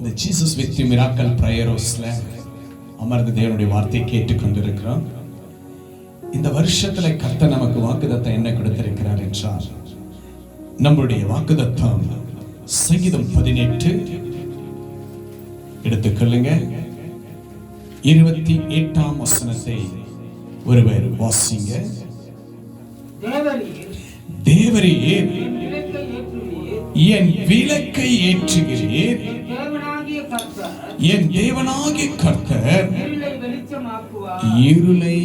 இந்த Jesus with miracle prayer ஹவுஸ்ல அமர்ந்து தேவனுடைய வார்த்தையை கேட்டுக்கொண்டிருக்கிறோம். இந்த வருஷத்துல கர்த்தர் நமக்கு வாக்குத்தத்தம் என்ன கொடுத்திருக்கிறார் என்றால், நம்முடைய வாக்குத்தத்தம் சங்கீதம் 18 எடுத்துக்கொள்ளுங்க. 28ஆம் வசனத்தை ஒருவர் வாசிங்க. தேவரீர் என் விளக்கை ஏற்றுகிறீர், என் தேவனாகிய கர்த்தர் இருளை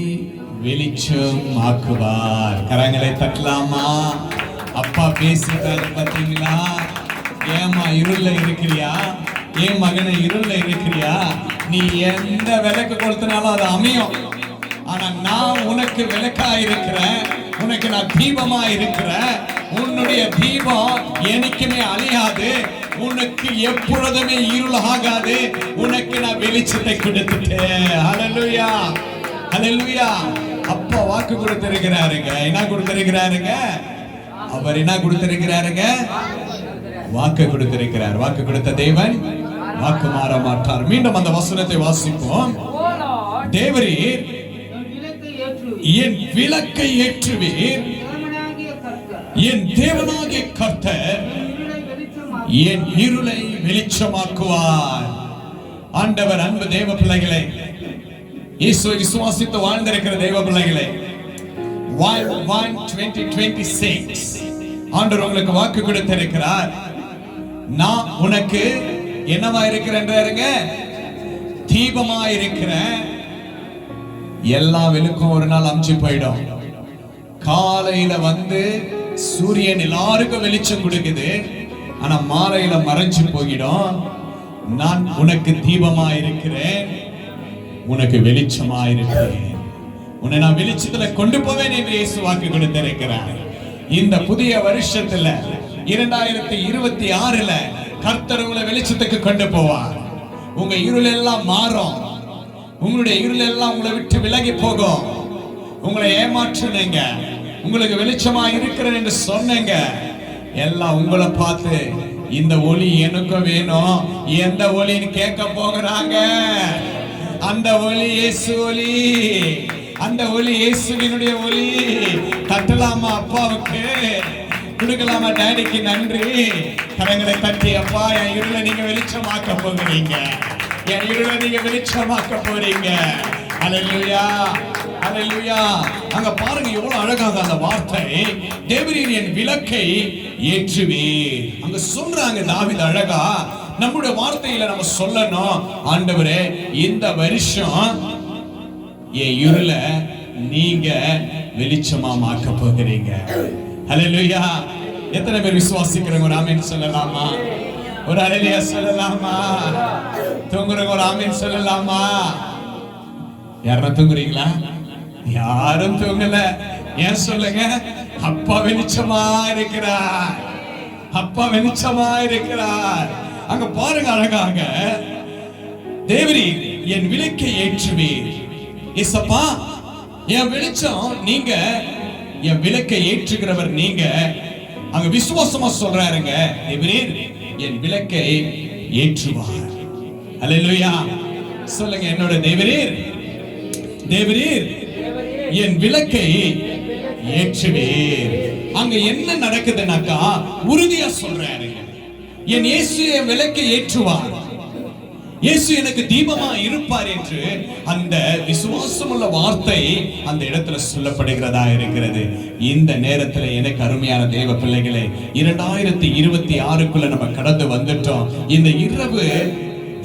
வெளிச்சமாக்குவார். கரங்களை தட்டலாமா? அப்பா பேசிட்டாரு பாத்தீங்களா? ஏமா இருள இருக்கிறியா? ஏன் மகனை இருள இருக்கிறியா? நீ எந்த விளக்கு கொளுத்தினாலும் அது அமையும். ஆனா நான் உனக்கு விளக்கா இருக்கிறேன், உனக்கு நான் தீபமா இருக்கிறேன். உன்னுடைய தீபம் என்னைக்குமே அழியாது, உனக்கு எப்பொழுதுமே இருள் ஆகாது. உனக்கு நான் வெளிச்சத்தை கொடுத்துட்டேன். ஹல்லேலூயா, ஹல்லேலூயா. அப்பா வாக்கு கொடுத்திருக்கிறாருங்க. என்ன கொடுத்திருக்கிறாருங்க? அவர் என்ன கொடுத்திருக்கிறாருங்க? வாக்கு கொடுத்திருக்கிறார். வாக்கு கொடுத்த தேவன் வாக்கு மாற மாட்டார். மீண்டும் அந்த வசனத்தை வாசிப்போம். தேவரீர் என் விளக்கை ஏற்றுவீர், என் தேவனாகிய கர்த்தர் என் இருளை வெளிச்சமாக்குவார். ஆண்டவர் அன்பு தேவ பிள்ளைகளை, இயேசுவை விசுவாசித்து வாழ்ந்திருக்கிற தேவ பிள்ளைகளை, 2026 ஆண்டவர் உங்களுக்கு வாக்கு கொடுத்திருக்கிறார். நான் உனக்கு என்னவா இருக்கிறேன்றாருங்க? தீபமா இருக்கிறேன். எல்லா வெளுக்கும் ஒரு நாள் அமிச்சு போயிடும். காலையில வந்து சூரியன் எல்லாருக்கும் வெளிச்சம் கொடுக்குது, ஆனா மாலையில மறைஞ்சு போயிடும். நான் உனக்கு தீபமா இருக்கிறேன், உனக்கு வெளிச்சமா இருக்கிறேன். உன்னை நான் வெளிச்சத்துல கொண்டு போவேன் என்று இயேசு வாக்கு கொடுத்திருக்கிறார். இந்த புதிய வருஷத்துல 2026ல கர்த்தர் உங்களை வெளிச்சத்துக்கு கொண்டு போவார். உங்க இருள் எல்லாம் மாறும். உங்களுடைய இருள் எல்லாம் உங்களை விட்டு விலகி போகும். உங்களை ஏமாற்றுனீங்க, உங்களுக்கு வெளிச்சமா இருக்கிறேன் என்று சொன்னீங்க, எல்லாம் உங்களை பார்த்து இந்த ஒளி எனக்கும் வேணும், எந்த ஒளின்னு கேட்க போகிறாங்க. அந்த ஒளி இயேசு ஒளி, அந்த ஒளி இயேசுவினுடைய ஒளி. தட்டலாமா? அப்பாவுக்கு கொடுக்கலாமா? டாடிக்கு நன்றி. கரங்களை தட்டி, அப்பா என் இருளை நீங்க வெளிச்சமாக்க போகிறீங்க, என் இருளை நீங்க வெளிச்சமாக்க போறீங்க. ஹல்லேலூயா, ஹல்லேலூயா. அங்க பாருங்க எவ்வளவு அழகாக அந்த வார்த்தை, தேவரீர் என் விளக்கை ஏற்றுவீர். அங்க சொல்றாங்க தாவீது அழகா. நம்முடைய வார்த்தையில நம்ம சொல்லணும், ஆண்டவரே இந்த வருஷம் என் இருளை நீங்க வெளிச்சமா மாக்க போகிறீங்க. ஹல்லேலூயா. எத்தனை பேர் விசுவாசிக்கிறவங்க ஒரு ஆமென் சொல்லலாமா? ஒரு ஹல்லேலூயா சொல்லலாமா? தூங்குறவங்க ஒரு ஆமென் சொல்லலாமா? யாரும் தூங்குறீங்களா? யாரும் தூங்கல. ஏன் சொல்லுங்க? அப்பா வெளிச்சமா இருக்கிறார், அப்பா வெளிச்சமா இருக்கிறார். அங்க பாருங்க அழகாக, தேவரீர் என் விளக்கை ஏற்றுவீர். ஏசப்பா என் வெளிச்சம் நீங்க, என் விளக்கை ஏற்றுகிறவர் நீங்க. அங்க விசுவாசமா சொல்றாருங்க, தேவரீர் என் விளக்கை ஏற்றுவார். ஹல்லேலூயா சொல்லுங்க என்னோட, தேவரீர், தேவரீர் என் விளக்கை ஏற்றுவீர். அங்க என்ன நடக்குதுன்னாக்கா, உறுதியா சொல்றாருங்க, என் இயேசு என் விளக்கை ஏற்றுவார், இயேசு எனக்கு தீபமா இருப்பார் என்று அந்த விசுவாசமுள்ள வார்த்தை அந்த இடத்துல சொல்லப்படுகிறதா இருக்கிறது. இந்த நேரத்துல எனக்கு அருமையான தேவ பிள்ளைகளே, 2026க்குள்ள நம்ம கடந்து வந்துட்டோம். இந்த இரவு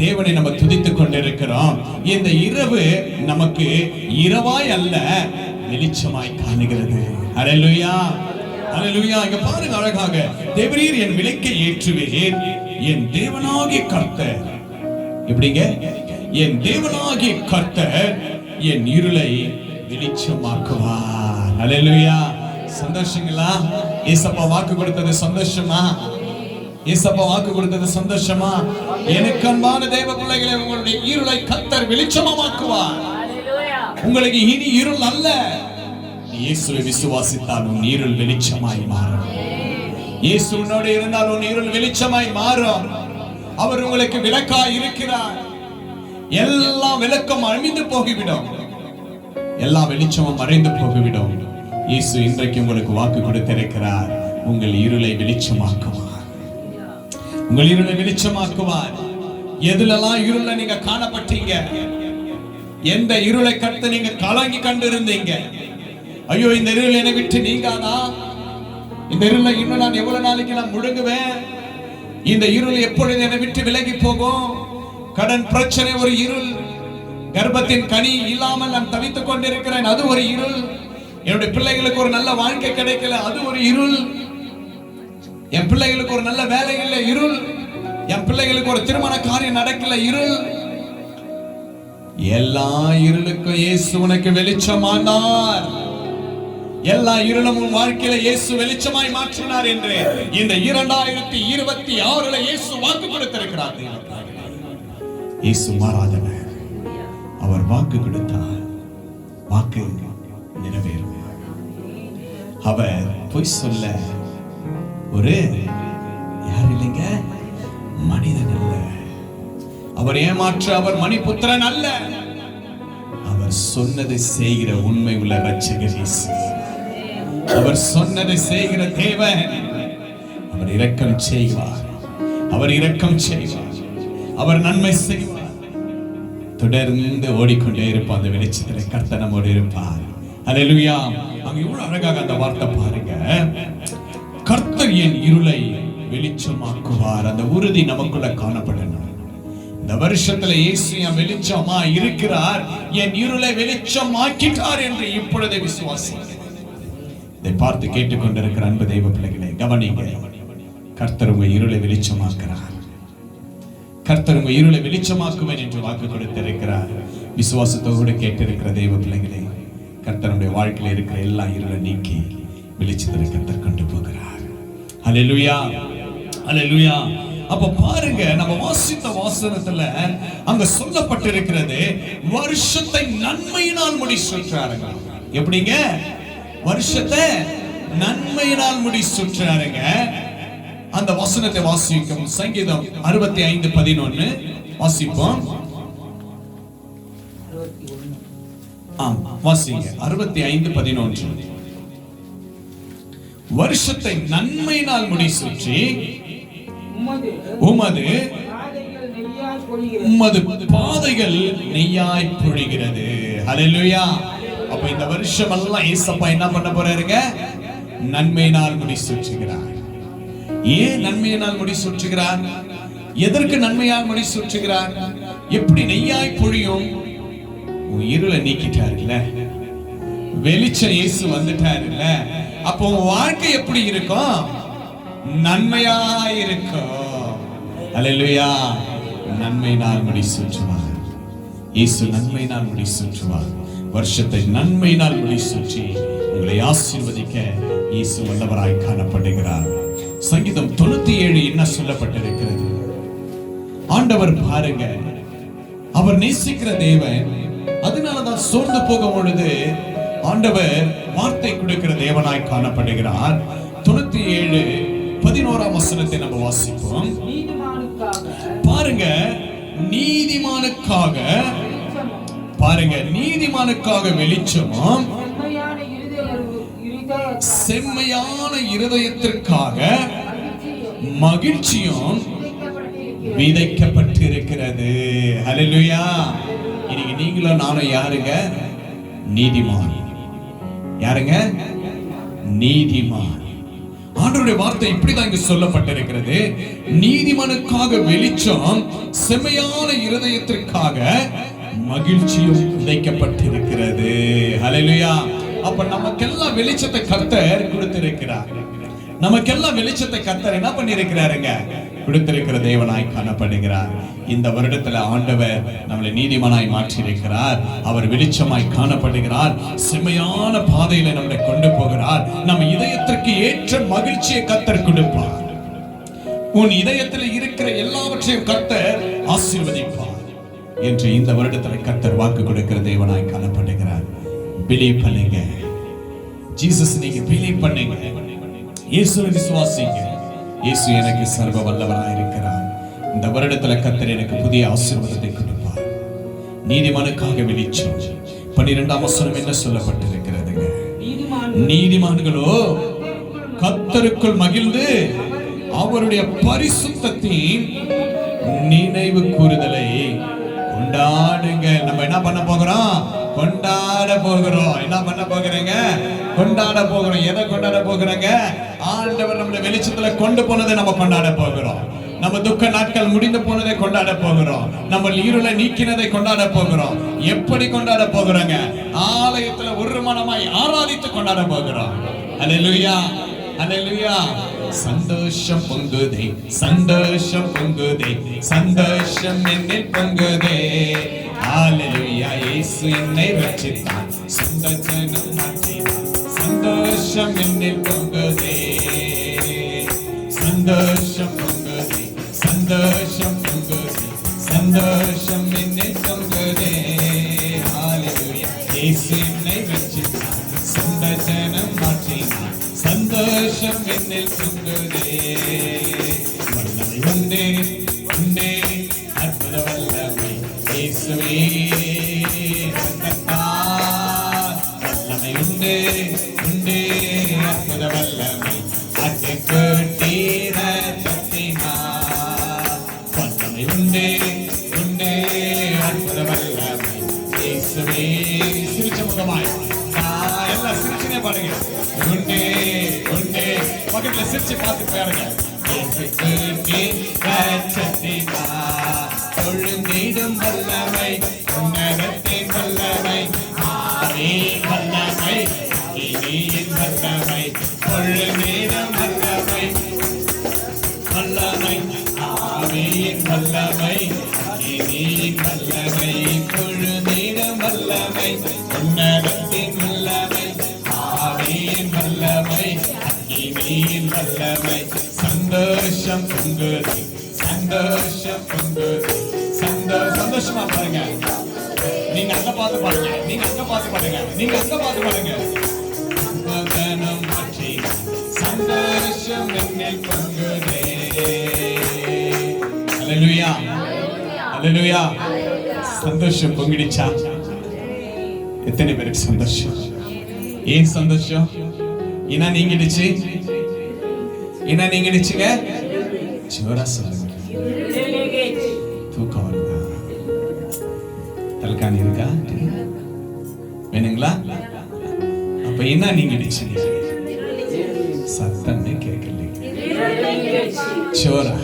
தேவனை நம்ம துதித்துக் கொண்டிருக்கிறோம். இந்த இரவு நமக்கு இரவாய் அல்ல, வெளிச்சமாய் காணுகிறது. ஹல்லேலூயா, ஹல்லேலூயா. இங்க பாருங்க அழகாக, தேவரீர் என் விளக்கை ஏற்றுவீர், என் தேவனாகிய கர்த்தர். எப்படிங்க? என் தேவனாகிய கர்த்தர் என் இருளை வெளிச்சமாக்குவார். ஹல்லேலூயா. சந்தோஷங்களா? ஏசப்பா வாக்கு கொடுத்தது சந்தோஷமா? ஏசப்பா வாக்கு கொடுத்தது சந்தோஷமா? எனக்கு அன்பான தேவ பிள்ளைகளே, உங்களுடைய இருளை கர்த்தர் வெளிச்சமாக்குவார். உங்களுக்கு இனி இருள் அல்ல. இயேசுவை விசுவாசித்தால் உன் இருள் வெளிச்சமாய் மாறும். இயேசு உன்னோடு இருந்தால் உன் இருள் வெளிச்சமாய் மாறும். அவர் உங்களுக்கு விளக்காய் இருக்கிறார். எல்லா விளக்கம் அழிந்து போகிவிடும், எல்லா வெளிச்சமும் மறைந்து போகிவிடும். இயேசு இன்றைக்கு உங்களுக்கு வாக்கு கொடுத்திருக்கிறார், உங்கள் இருளை வெளிச்சமாக்குவார், உங்கள் இருளை வெளிச்சமாக்குவார். எதுலெல்லாம் இருள நீங்க காணப்பட்டீங்க, எந்த இருளை கட்டு நீங்க கலங்கி கண்டிருந்தீங்க, ஐயோ இந்த இருள் என்னை விட்டு நீங்காதா, இந்த இருளை இன்னும் நான் எவ்வளவு நாளைக்கு நான் முழுங்குவேன், இந்த இருள் எப்பொழுது என்னை விட்டு விலகி போகும், கடன் பிரச்சனை ஒரு இருள், கர்ப்பத்தின் கனி இல்லாமல் நான் தவித்துக் கொண்டிருக்கிறேன் அது ஒரு இருள், என்னுடைய பிள்ளைகளுக்கு ஒரு நல்ல வாழ்க்கை கிடைக்கல அது ஒரு இருள், என் பிள்ளைகளுக்கு ஒரு நல்ல வேலை இல்லை இருள், என் பிள்ளைகளுக்கு ஒரு திருமண காரியம் நடக்கல இருள். எல்லா இருளுக்கும் இயேசு உனக்கு வெளிச்சமானார். எல்லா இருளும் வாழ்க்கையில இயேசு வெளிச்சமாய் மாற்றினார் என்று இந்த 2026 இயேசு வாக்கு கொடுத்திருக்கிறார். இயேசு மாறாதவர், அவர் வாக்கு கொடுத்தார், வாக்கு நிறைவேறும். அவர் பொய் சொல்ல ஒரு யார் இல்லைங்க, மனிதன் அல்ல. அவர் ஏமாற்ற அவர் மணிபுத்திரன் அல்ல. அவர் சொன்னதை செய்கிற உண்மை உள்ள இரட்சகர் இயேசு. அவர் சொன்னதை செய்கிற தேவன். அவர் இரக்கம் செய்வார், அவர் இரக்கம் செய்வார், அவர் நன்மை செய்வார். தொடர்ந்து ஓடிக்கொண்டே இருப்பார். அந்த வெளிச்சத்தில் கர்த்தர் நம்மோடு இருப்பார். அல்லேலூயா. அங்க இவ்வளவு அழகாக அந்த வார்த்தை பாருங்க, கர்த்தர் என் இருளை வெளிச்சமாக்குவார். அந்த உறுதி நமக்குள்ள காணப்படணும். இந்த வருஷத்துல இயேசு என் வெளிச்சமா இருக்கிறார், என் இருளை வெளிச்சமாக்கிட்டார் என்று இப்பொழுதே விசுவாசிங்க. இதை பார்த்து கேட்டுக்கொண்டிருக்கிற அன்பு தெய்வ பிள்ளைகளை கவனிங்க. கர்த்தர் உங்க இருளை வெளிச்சமாக்குறார். கர்த்தர் உங்க இருளை வெளிச்சமாக்குவேன் என்று வாக்கு கொடுத்திருக்கிறார். விசுவாசத்தோடு கேட்டிருக்கிற தெய்வ பிள்ளைகளே, கர்த்தருடைய வாழ்க்கையில் இருக்கிற எல்லா இருளை நீக்கி வெளிச்சத்தை கர்த்தர் கொண்டு போகிறார். அல்லேலூயா, அல்லேலூயா. அப்ப பாருங்க, நம்ம வாசித்த வாசனத்துல அங்க சொல்லப்பட்டிருக்கிறது, வருஷத்தை நன்மையினால் முடிச்சுறாருங்க. எப்படிங்க? வருஷத்தை நன்மையினால் முடிச்சுறாருங்க. அந்த வசனத்தை வாசிக்கும். சங்கீதம் 65:11 வாசிப்போம். வாசிங்க 65:11. வருஷத்தை நன்மையினால் முடிசுற்றி உமது பாதைகள் நெய்யாய் பொழிகிறது. ஹல்லேலூயா. அப்ப இந்த வருஷம் எல்லாம் ஏசப்பா என்ன பண்ண போறாருங்க? நன்மையினால் முடிசுற்றுகிறார். ஏன் நன்மையினால் முடிசுற்றுகிறார்? எதற்கு நன்மையால் முடிசுற்றுகிறார்? எப்படி நெய்யாய் பொழியும்? உன் இருளை நீக்கிட்டாருல்ல, வெளிச்சம் இயேசு வந்துட்டாருல்ல, அப்போ உன் வாழ்க்கை எப்படி இருக்கும்? நன்மையாய் இருக்கும். அல்லேலூயா. நன்மையினால் முடிசூற்றுவார் இயேசு. நன்மையினால் முடிசூற்றுவார். வருஷத்தை நன்மையினால் முடிசூற்றி உங்களை ஆசீர்வதிக்க இயேசு வல்லவராய் காணப்படுகிறார். சங்கீதம் 97 என்ன சொல்லப்பட்டிருக்கிறது? ஆண்டவர் பாருங்க, அவர் நேசிக்கிற தேவன். அதனாலதான் சோர்ந்து போகும் பொழுது ஆண்டவர் வார்த்தை கொடுக்கிற தேவனாய் காணப்படுகிறார். 97:11 வசனத்தை நம்ம வாசிப்போம். பாருங்க, நீதிமானுக்காக, பாருங்க, நீதிமானுக்காக வெளிச்சமும் செம்மையான இருதயத்திற்காக மகிழ்ச்சியும் விதைக்கப்பட்டிருக்கிறது. ஹல்லேலூயா. இன்னைக்கு நீங்களும் நானும் யாருங்க? நீதிமான். யாருங்க? நீதிமான். ஆண்டவருடைய வார்த்தை இப்படிதான் இங்கு சொல்லப்பட்டிருக்கிறது. நீதிமானுக்காக வெளிச்சம், செம்மையான இருதயத்திற்காக மகிழ்ச்சியும் விதைக்கப்பட்டிருக்கிறது. ஹல்லேலூயா. அப்ப நமக்கெல்லாம் வெளிச்சத்தை கர்த்தர் கொடுத்திருக்கிறார். நமக்கெல்லாம் வெளிச்சத்தை கர்த்தர் என்ன பண்ணிருக்கிறாருங்க? கொடுத்திருக்கிற தேவனாய் காணப்படுகிறார். இந்த வருடத்துல ஆண்டவர் நம்மளை நீதிமானாய் மாற்றி இருக்கிறார். அவர் வெளிச்சமாய் காணப்படுகிறார். செம்மையான பாதையில நம்மளை கொண்டு போகிறார். நம்ம இதயத்திற்கு ஏற்ற மகிழ்ச்சியை கர்த்தர் கொடுப்பார். உன் இதயத்தில் இருக்கிற எல்லாவற்றையும் கர்த்தர் ஆசீர்வதிப்பார் என்று இந்த வருடத்துல கர்த்தர் வாக்கு கொடுக்கிற தேவனாய் காணப்படுகிறார். பிலீவ் பண்ணுங்க. ஜீசஸ் நீங்க பிலீவ் பண்ணுங்க. இயேசுவை விசுவாசிங்க. இயேசு எனக்கு சர்வ வல்லவராய் இருக்கிறார். இந்த வருடத்துல கர்த்தர் எனக்கு புதிய ஆசீர்வாதத்தை கொடுப்பார். நீதிமானுக்காக வெளிச்சம். 12ஆம் வசனம் என்ன சொல்லப்பட்டிருக்கிறதுங்க? நீதிமான்களோ கர்த்தருக்குள் மகிழ்ந்து அவருடைய பரிசுத்தத்தின் நினைவு கூறுதலை கொண்டாடுங்க. நம்ம என்ன பண்ண போகிறோம்? கொண்டாட போகிறோம். என்ன பண்ண போகிறீங்க? கொண்டாட போகிறோம். எதை கொண்டாட போகிறோங்க? ஆண்டவர் நம்மளை வெளிச்சத்துல கொண்டு போனதை நம்ம கொண்டாட போகிறோம். நம்ம துக்க நாட்கள் முடிந்து போனதை கொண்டாட போகிறோம். நம்ம இருளை நீக்கினதை கொண்டாட போகிறோம். எப்படி கொண்டாட போகிறோங்க? ஆலயத்துல ஒரு மனமாய் ஆராதித்து கொண்டாட போகிறோம். அல்லேலூயா, அல்லேலூயா. சந்தோஷம் பொங்குதே, சந்தோஷம் பொங்குதே, சந்தோஷம் என்னில் பொங்குதே. அல்லேலூயா. இயேசு என்னை ரட்சித்தார், சொந்த ஜனம் மாற்றினார். சந்தோஷம் என்னில் பொங்குதே, சந்தோஷம் பொங்குதே, சந்தோஷம் பொங்குதே, சந்தோஷம் என்னில் பொங்குதே. அல்லேலூயா. இயேசு என்னை ரட்சித்தார், சொந்த ஜனம் மாற்றினார். சந்தோஷம் என்னில் பொங்குதே. வல்லமை உண்டே, உண்டே, அற்புத வல்லமை இயேசுவே ரத்தத்தால். வல்லமை உண்டே, உண்டே, அற்புத வல்லமை ஆட்டுக்குட்டி ரத்தத்தினால். வல்லமை உண்டே, உண்டே, அற்புத வல்லமை இயேசுவே. சிரிச்ச முகமாய் எல்லாம் சிரிச்சுனே பாருங்க. உண்டே, உண்டே, பக்கத்துல சிரிச்சு பார்த்து பாருங்க. கொழுந்திடும் வல்லமை, உன்னதத்தின் வல்லமை, ஆவியின் வல்லமை, இனியின் வல்லமை, கொழுந்திடும் வல்லமை, வல்லமை, ஆவியின் வல்லமை, இனியின் வல்லமை, கொழுந்திடும் வல்லமை, உன்னதத்தின் வல்லமை, ஆவியின் வல்லமை, இனியின் வல்லமை. சந்தோஷம் பொங்குதே, சந்தோஷம் பொங்குதே. சந்தோஷமா பாருங்க. நீங்க அங்க பார்த்து பாருங்க, நீங்க அங்க பார்த்து பாருங்க, நீங்க அங்க பார்த்து பாருங்க. சந்தோஷம் என்னில் பொங்குதே. அல்லேலூயா, அல்லேலூயா. சந்தோஷம் பொங்கிடுச்சா? எத்தனை பேருக்கு சந்தோஷம்? ஏன் சந்தோஷம்? ஏன்னா நீங்கிடுச்சு, ஏன்னா நீங்கிடுச்சுங்க. ஜோரா சொல்லுங்க. தூக்கம் வருதா? தலகாணி இருக்கா? வேணுங்களா? அப்ப என்ன நீங்கிடுச்சு? சத்தமே கேட்கல. சோரா,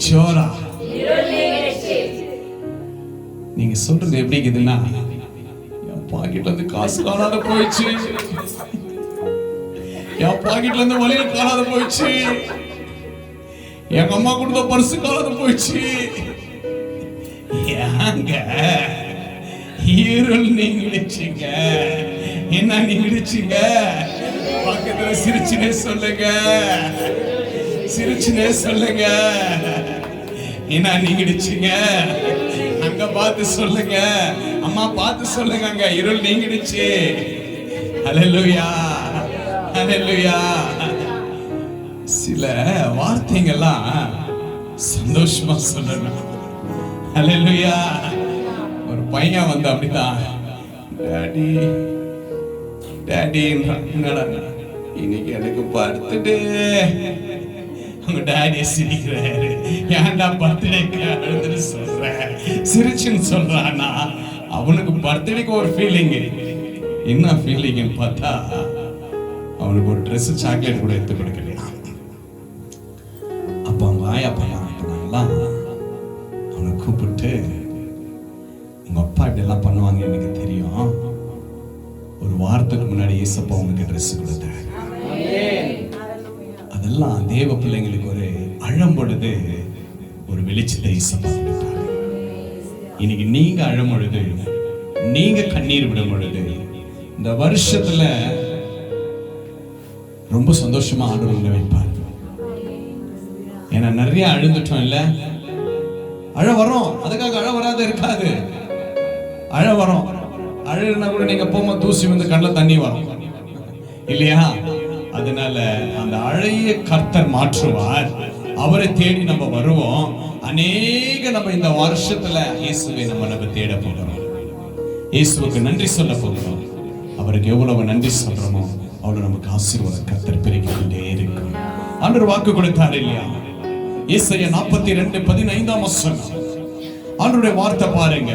சோரா. நீங்க சொல்றது எப்படி இருக்குதுன்னா, என் பாக்கெட்ல இருந்து காசு காணாத போயிடுச்சு, என் பாக்கெட்ல இருந்து வழியில் காணாத போயிடுச்சு, எங்க அம்மா கொடுத்த பர்சு காணாத போயிடுச்சு. ஏங்க இருள் நீங்கிடுச்சுங்க. என்ன நீங்கிடுச்சுங்க? பக்கத்துல சிரிச்சுனே சொல்லுங்க, சிரிச்சுனே சொல்லுங்க. என்ன நீங்கிடுச்சுங்க? அங்க பார்த்து சொல்லுங்க, அம்மா பார்த்து சொல்லுங்க. அங்க இருள் நீங்கிடுச்சு. அல்லேலூயா, அல்லேலூயா. சில வார்த்தைகள்லாம் சந்தோஷமா சொல்லணும். அல்லேலூயா. ஒரு பையன் வந்து அப்படிதான், டாடி டாடி, என்னடா இன்னைக்கு எனக்கு பர்த்டே. உங்க டாடி சிரிக்கிறாரு. ஏன்டா பர்த்டேக்கு அழுதுன்னு சொல்ற, சிரிச்சுன்னு சொல்றானா? அவனுக்கு பர்த்டேக்கு ஒரு ஃபீலிங். என்ன ஃபீலிங்னு பார்த்தா, அவனுக்கு ஒரு ட்ரெஸ் சாக்லேட் கூட எடுத்து கொடுக்கலையா. அப்ப அவங்க ஆயா பண்ணலாம், அவனை கூப்பிட்டு, உங்க அப்பா இப்படி எல்லாம் பண்ணுவாங்க எனக்கு தெரியும், ஒரு வாரத்துக்கு முன்னாடி ஏசப்பா உங்களுக்கு ட்ரெஸ் கொடுத்தாரு. அதெல்லாம் தேவ பிள்ளைங்களுக்கு ஒரு அழம் பொழுது ஒரு வெளிச்சத்தை ஏசப்பா கொடுத்தாரு. இன்னைக்கு நீங்க அழும் பொழுது, நீங்க கண்ணீர் விடும் பொழுது, இந்த வருஷத்துல ரொம்ப சந்தோஷமா ஆண்டவர் வைப்பார். ஏன்னா நிறைய அழுந்துட்டோம் இல்ல, அழ வரும். அதுக்காக அழ வராத இருக்காது, அழ வரும். அழுனா கூட நீங்க போகும்போது தூசி வந்து கண்ணில் தண்ணி வரும் இல்லையா? அதனால அந்த அழைய கர்த்தர் மாற்றுவார். அவரை தேடி நம்ம வருவோம். அநேக நம்ம இந்த வருஷத்துல இயேசுவை நம்ம தேட போகிறோம். இயேசுவுக்கு நன்றி சொல்ல போகிறோம். அவருக்கு எவ்வளவு நன்றி சொல்றோமோ அவ்வளவு நமக்கு ஆசீர்வாதம் கர்த்தர் பெருகிக் கொண்டே இருக்கும். ஆண்டவர் வாக்கு கொடுத்தார் இல்லையா? ஏசாயா 42:15 வசனம். ஆண்டவருடைய வார்த்தை பாருங்க.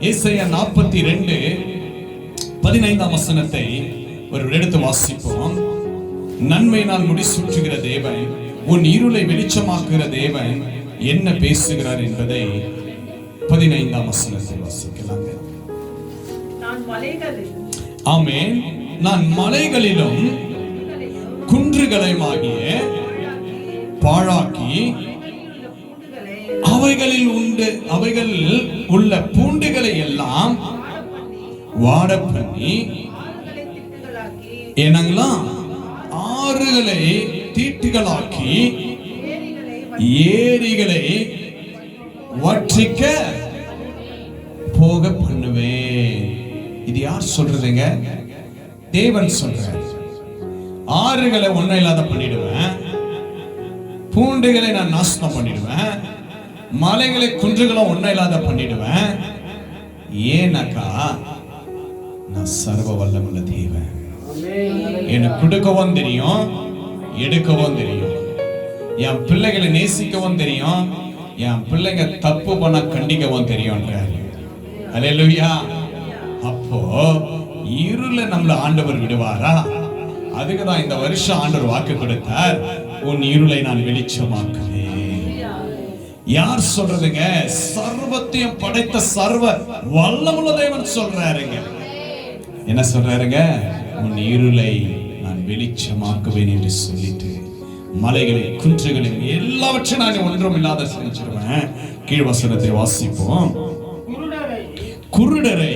ஏசாயா 42:15 வசனத்தை ஒரு எடுத்து வாசிப்போம். நன்மையினால் முடிசூட்டுகிற தேவன், உன் இருளை வெளிச்சமாக்குகிற தேவன் என்ன பேசுகிறார் என்பதை 15 வசனத்தை வாசிக்கலாங்க. ஆமென். நான் மலைகளிலும் குன்றுகளையுமாகிய பாழாக்கி அவைகளில் உள்ள பூண்டுகளை எல்லாம் வாட பண்ணி என்னங்களாம் ஆறுகளை தீட்டுகளாக்கி ஏரிகளை வற்றிக்க போக பண்ணுவேன். இது யார் சொல்றதுங்க? தேவன் சொல்றார். ஆறுகளை ஒன்னும் இல்லாத பண்ணிடுவேன், பூண்டுகளை நான் நாசனம் பண்ணிடுவேன், மலைகளை குன்றுகளை ஒன்னும் இல்லாத பண்ணிடுவேன். ஏனாக்கா நான் சர்வ வல்லமுள்ள தேவன். எனக்கு கொடுக்கவும் தெரியும், எடுக்கவும் தெரியும், என் பிள்ளைகளை நேசிக்கவும் தெரியும், என் பிள்ளைங்க தப்பு பண்ண கண்டிக்கவும் தெரியும். அல்லேலூயா. அப்போ இருள நம்மள ஆண்டவர் விடுவாரா? அதுக்குதான் இந்த வருஷம் ஆண்டவர் வாக்கு கொடுத்தார், உன் இருளை நான் வெளிச்சமாக்குவேன். யார் சொல்றதுங்க? சர்வத்தையும் படைத்த சர்வ வல்லமுள்ள தேவன் சொல்றாருங்க. என்ன சொல்றாருங்க? உன் இருளை நான் வெளிச்சமாக்குவேன் என்று சொல்லிட்டு மலைகளை குன்றுகளை எல்லாவற்றையும் நான் ஒன்றும் இல்லாத செஞ்சிருவேன். கீழ் வசனத்தை வாசிப்போம். குருடரை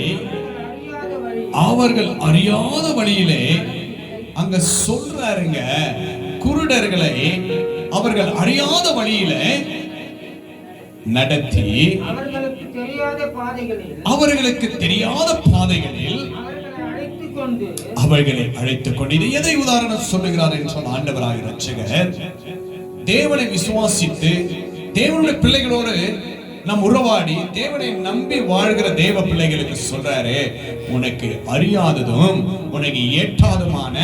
அவர்கள் அறியாத வழியிலே, அங்க சொல்றாருங்க, குருடர்களை அவர்கள் அறியாத வழியிலே நடத்தி அவர்களுக்கு தெரியாத பாதைகளில் அவர்களை அழைத்துக் கொண்டு, இது எதை உதாரணம் சொல்லுகிறார் என்று சொன்ன ஆண்டவராகிய இரட்சகர் தேவனை விசுவாசித்து தேவனுடைய பிள்ளைகளோடு நம் உறவாடி தேவனை நம்பி வாழ்கிற தேவ பிள்ளைகளுக்கு சொல்றாரு, உனக்கு அறியாததும் உனக்கு ஏற்றாதுமான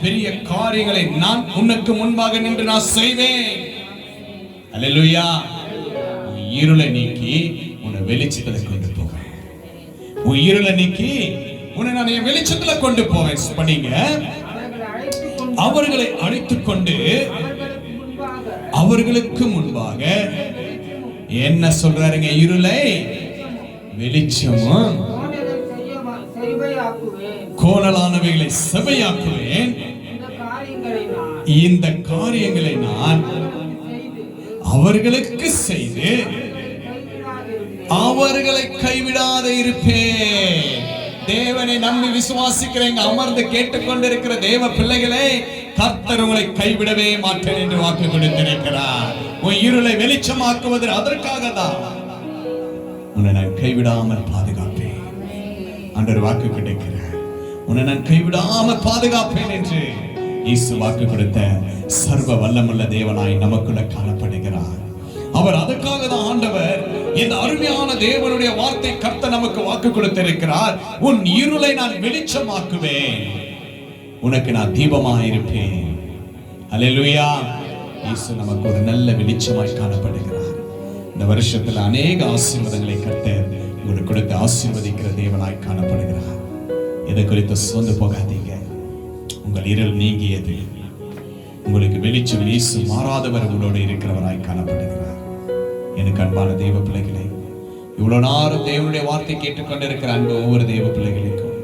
பெரிய காரியங்களை நான் உனக்கு முன்பாக நின்று நான் செய்வேன். அல்லேலூயா. இருளை நீக்கி உன்னை வெளிச்சத்துல கொண்டு போவேன். உன் இருளை நீக்கி உன்னை நான் என் வெளிச்சத்துல கொண்டு போவேன். பண்ணீங்க. அவர்களை அழைத்துக் கொண்டு அவர்களுக்கு முன்பாக என்ன சொல்றாருங்க? இருளை வெளிச்சமும் கோணலானவைகளை செவையாக்குவேன். இந்த காரியங்களை நான் அவர்களுக்கு செய்து அவர்களை கைவிடாத இருப்பேன். தேவனை நம்பி விசுவாசிக்கிறேங்க அமர்ந்து கேட்டுக்கொண்டிருக்கிற தேவ பிள்ளைகளை கர்த்தர் உங்களை கைவிடவே மாட்டேன் என்று வாக்கு கொடுத்திருக்கிறார். உன் இருளை வெளிச்சமாக்குவது அதற்காக தான். உன்னை நான் கைவிடாமல் பாதுகாப்பேன். ஆண்டவர் வாக்கு கிடைக்கிறார். உன்னை நான் கைவிடாமல் பாதுகாப்பேன் என்று இயேசு வாக்கு கொடுத்த சர்வ வல்லமுள்ள தேவனாய் நமக்குள்ள காணப்படுகிறார். அவர் அதற்காக தான் ஆண்டவர் இந்த அருமையான தேவனுடைய வார்த்தை கர்த்தர் நமக்கு வாக்கு கொடுத்திருக்கிறார். உன் இருளை நான் வெளிச்சமாக்குவேன், உனக்கு நான் தீபமாய் இருப்பேன். அல்லேலூயா. இயேசு நமக்கு ஒரு நல்ல வெளிச்சமாய் காணப்படுகிறார். இந்த வருஷத்துல அநேக ஆசீர்வாதங்களை கர்த்தர் உங்களுக்கு கொடுத்து ஆசீர்வதிக்கிற தேவனாய் காணப்படுகிறார். இதை குறித்து சோர்ந்து போகாதீங்க. உங்கள் இருள் நீங்கியது. உங்களுக்கு வெளிச்சம் இயேசு மாறாதவர் உங்களோடு இருக்கிறவராய் காணப்படுகிறார். எனக்கு அன்பான தேவ பிள்ளைகளை, இவ்வளவு நேரம் தேவனுடைய வார்த்தை கேட்டுக்கொண்டிருக்கிற அன்பு ஒவ்வொரு தேவ பிள்ளைகளுக்கும்,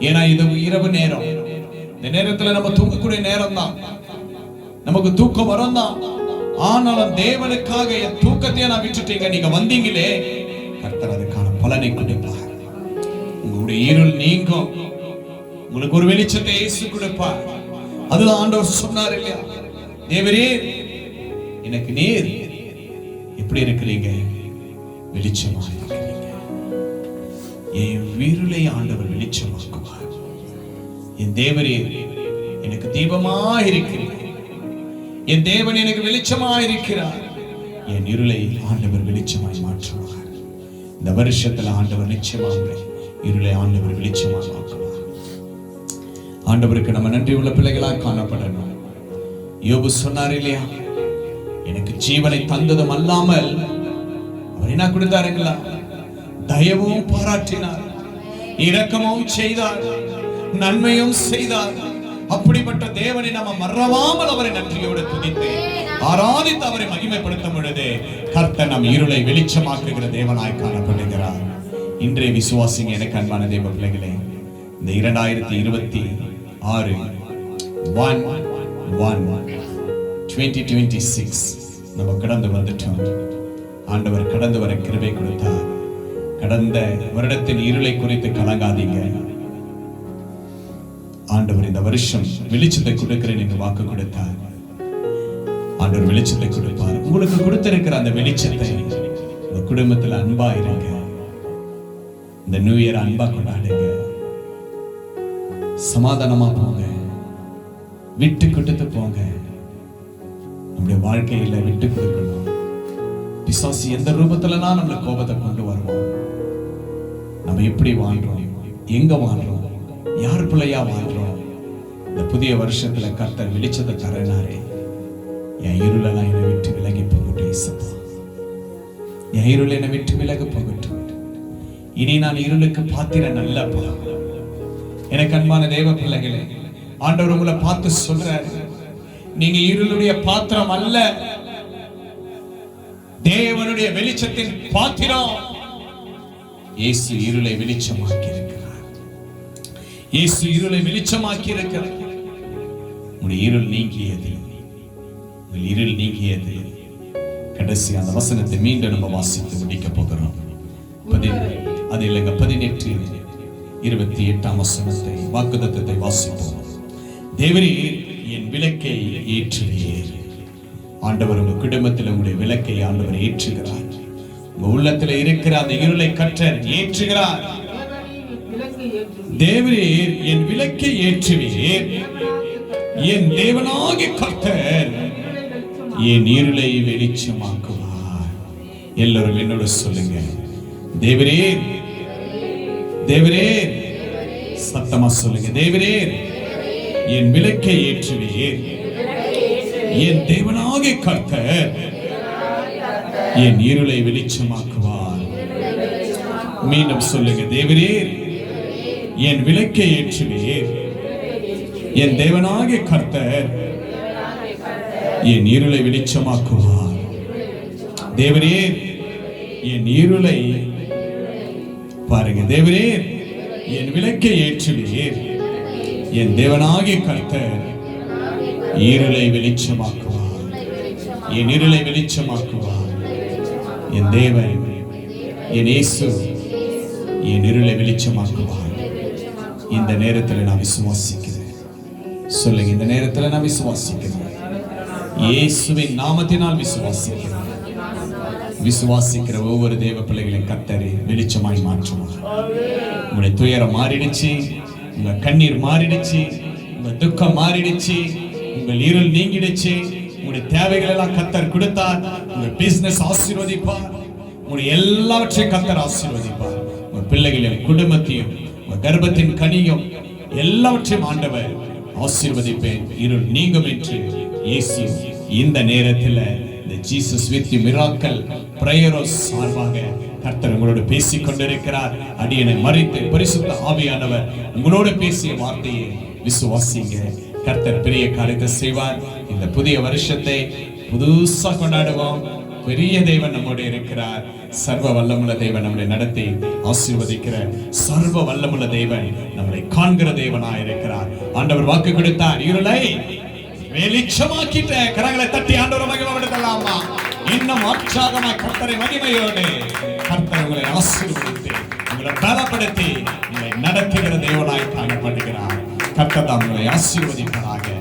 ஏன்னா இது இரவு நேரம். இந்த நேரத்துல நம்ம தூங்கக்கூடிய நேரம் தான், நமக்கு தூக்கம் வரும் தான். ஆனாலும் தேவனுக்காக என் தூக்கத்தையே நான் விட்டுட்டீங்க, நீங்க வந்தீங்களே, கர்த்தர் அதுக்கான பலனை கொடுப்பார். உங்களுடைய இருள் நீங்கும், உங்களுக்கு ஒரு வெளிச்சத்தை இயேசு கொடுப்பார். அதுதான் ஆண்டவர் சொன்னார் இல்லையா? தேவரே, எனக்கு நீர் எப்படி இருக்கிறீங்க? வெளிச்சமாக இருக்கிறீங்க. என் இருளை ஆண்டவர் வெளிச்சமாக்குவார். என் தேவரே, எனக்கு தீபமாக இருக்கிறீங்க. என் தேவன் எனக்கு வெளிச்சமாய் இருக்கிறார். என் இருளை ஆண்டவர் வெளிச்சமாய் மாற்றுவார். இந்த வருஷத்துல ஆண்டவர் நிச்சயமாக இருளை ஆண்டவர் வெளிச்சமாக மாற்றுவார். ஆண்டவருக்கு நம்ம நன்றி உள்ள பிள்ளைகளாக காணப்படணும். யோபு சொன்னார் இல்லையா, எனக்கு ஜீவனை தந்ததும் அல்லாமல் அவர் என்ன கொடுத்தாருங்களா, தயவும் பாராட்டினார், இரக்கமும் செய்தார், நன்மையும் செய்தார். அப்படிப்பட்ட தேவனை நம்ம மறவாமல் அவரை நன்றியோடு துதித்து ஆராதித்து அவரை மகிமைப்படுத்தும் பொழுது கர்த்தர் நம் இருளை வெளிச்சமாக்குகிற தேவனாய் காணப்படுகிறார். இன்றைய விசுவாசிங்க எனக்கு அன்பான தேவ பிள்ளைகளே, இந்த 2026 நம்ம கடந்து வந்துட்டோம். ஆண்டவர் கடந்து வர கிருபை கொடுத்தார். கடந்த வருடத்தின் இருளை குறித்து கலங்காதீங்க. ஆண்டவர் இந்த வருஷம் வெளிச்சத்தை கொடுக்கிறேன் என்று வாக்கு கொடுத்தார். ஆண்டவர் வெளிச்சத்தை கொடுப்பார். உங்களுக்கு கொடுத்திருக்கிற அந்த வெளிச்சத்தை உங்க குடும்பத்தில் அன்பா இருங்க. இந்த நியூ இயர் அன்பா கொண்டாடுங்க. சமாதானமா போங்க, விட்டு கொடுத்து போங்க. நம்முடைய வாழ்க்கையில விட்டு கொடுக்கணும். பிசாசு எந்த ரூபத்துல தான் நம்மள கோபத்தை கொண்டு வருவோம். நம்ம எப்படி வாழ்றோம், எங்க வாழ்றோம், யார் பிள்ளையா வாழ்றோம். இந்த புதிய வருஷத்துல கர்த்தர் வெளிச்சத்தை தரனாரே, என் இருளெல்லாம் என்னை விட்டு விலகி போகட்டும் இயேசுப்பா. என் இருள் என்னை விட்டு விலக போகட்டும். இனி நான் இருளுக்கு பாத்திரம் நல்லப்பா. எனக்கு அன்பான தேவ பிள்ளைகளே, ஆண்டவர் உங்களை பார்த்து சொல்றாரு, நீங்க இருளுடைய பாத்திரம் அல்ல, தேவனுடைய வெளிச்சத்தின் பாத்திரம். இயேசு இருளை வெளிச்சமாக்கி இருக்கிறார். இயேசு இருளை வெளிச்சமாக்கி இருக்கிறார். உங்களுடைய இருள் நீங்கியது, உங்கள் இருள் நீங்கியது. கடைசி அந்த வசனத்தை மீண்டும் நம்ம வாசித்து முடிக்க போகிறோம். அது இல்லைங்க, 18:28 வசனத்தை வாக்குத்தத்தத்தை வாசிப்போம். தேவரீர் என் விளக்கை ஏற்றுவீர். ஆண்டவர் உங்க குடும்பத்தில் உங்களுடைய விளக்கை ஆண்டவர் ஏற்றுகிறார். உங்க உள்ளத்துல இருக்கிற அந்த இருளை கர்த்தர் ஏற்றுகிறார். தேவரீர் என் விளக்கை ஏற்றுவீர். என் தேவனாகிய கர்த்தர் என் இருளை வெளிச்சமாக்குவார். எல்லாரும் என்னோட சொல்லுங்க, தேவரீர், தேவரீர், சத்தமா சொல்லுங்க, தேவரீர் என் விளக்கை ஏற்றுவீர். என் தேவனாகிய கர்த்தர் என் இருளை வெளிச்சமாக்குவார். மீண்டும் சொல்லுங்க, தேவரீர் என் விளக்கை ஏற்றுவீர். என் தேவனாகிய கர்த்தர் என் இருளை வெளிச்சமாக்குவார். தேவரீர் என் இருளை பாருங்க, தேவரீர் என் விளக்கை ஏற்றுவீர். என் தேவனாகிய கர்த்தர் இருளை வெளிச்சமாக்குவார். என் இருளை வெளிச்சமாக்குவார். என் தேவன், என் இயேசு என் இருளை வெளிச்சமாக்குவார். இந்த நேரத்தில் நான் விசுவாசிக்கிறேன். சொல்லுங்க, இந்த நேரத்தில் நான் விசுவாசிக்கிறேன். இயேசுவின் நாமத்தினால் விசுவாசிக்கிறேன். விசுவாசிக்கிற ஒவ்வொரு தேவ பிள்ளைகளையும் கர்த்தர் வெளிச்சமாய் மாற்றுவார். உங்களுடைய துயரம் மாறிடுச்சு, உங்க கண்ணீர் மாறிடுச்சு, உங்க துக்கம் மாறிடுச்சு, உங்கள் இருள் நீங்கிடுச்சு. உங்களுடைய தேவைகள் எல்லாம் கர்த்தர் கொடுத்தார். உங்க பிசினஸ் ஆசீர்வதிப்பார். உங்களுடைய எல்லாவற்றையும் கர்த்தர் ஆசீர்வதிப்பார். உங்க பிள்ளைகளின் குடும்பத்தையும் உங்க கர்ப்பத்தின் கனியும் எல்லாவற்றையும் ஆண்டவர் ஆசீர்வதிப்பேன். இருள் நீங்கும் என்று இயேசு இந்த நேரத்தில் இந்த Jesus with you miracle prayers சார்பாக கர்த்தர் உங்களோடு பேசிக் கொண்டிருக்கிறார். அடியனை மறித்து பரிசுத்த ஆவியானவர் உங்களோடு பேசிய வார்த்தையை விசுவாசிங்க. கர்த்தர் பெரிய காரியத்தை செய்வார். இந்த புதிய வருஷத்தை புதுசா கொண்டாடுவோம். பெரிய தேவன் நம்மோடு இருக்கிறார். சர்வ வல்லமுள்ள தேவன் நம்மளை நடத்தி ஆசீர்வதிக்கிற சர்வ வல்லமுள்ள தேவன் நம்மளை காண்கிற தேவனாய் இருக்கிறார். ஆண்டவர் வாக்கு கொடுத்தார், இருளை வெளிச்சமாக்கிட்ட. கரங்களை தட்டி ஆண்டவரை மகிமைப்படுத்தலாமா? இன்னும் உற்சாகமாய் கர்த்தரை மகிமையோடு கர்த்தர் உங்களை ஆசீர்வதித்து உங்களை பலப்படுத்தி உங்களை நடத்துகிற தேவனாய் காணப்படுகிறார். கர்த்தர் உங்களை ஆசீர்வதிப்பார்.